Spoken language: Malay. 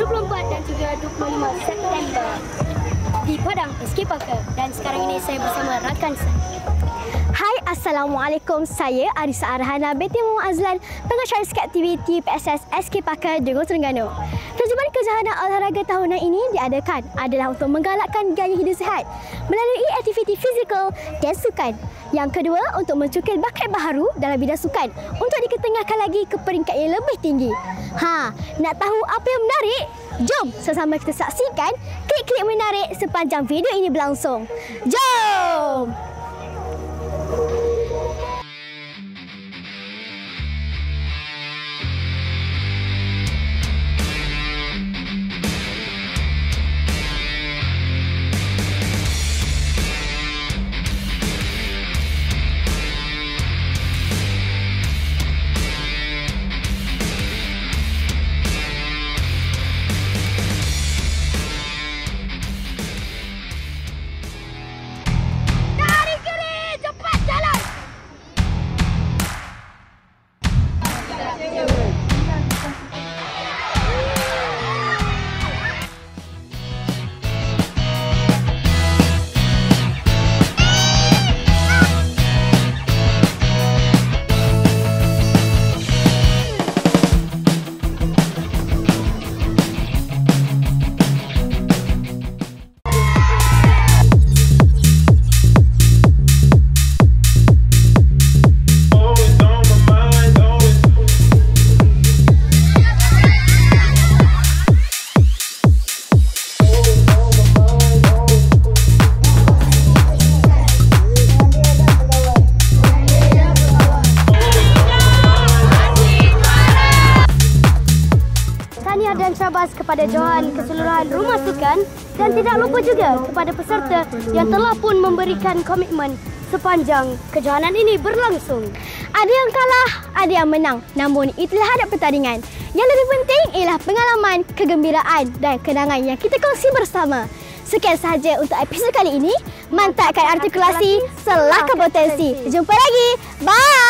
24 dan juga 25 September di Padang SK Parker. Dan sekarang ini saya bersama rakan saya. Hai, Assalamualaikum. Saya Arisa Arhana binti Muhammad Azlan, pengacara aktiviti PSS SK Parker Dengung Terengganu. Terjemahan kejohanan olahraga tahunan ini diadakan adalah untuk menggalakkan gaya hidup sihat melalui aktiviti fizikal dan sukan. Yang kedua, untuk mencukil bakat baharu dalam bidang sukan untuk diketengahkan lagi ke peringkat yang lebih tinggi. Nak tahu apa yang menarik? Jom sama-sama kita saksikan klip-klip menarik sepanjang video ini berlangsung. Jom! Dan syabas kepada Johan keseluruhan rumah sukan dan tidak lupa juga kepada peserta yang telah pun memberikan komitmen sepanjang kejohanan ini berlangsung. Ada yang kalah, ada yang menang, namun itulah hadap pertandingan. Yang lebih penting ialah pengalaman, kegembiraan dan kenangan yang kita kongsi bersama. Sekian sahaja untuk episod kali ini. Mantapkan artikulasi, selahkan potensi. Jumpa lagi. Bye.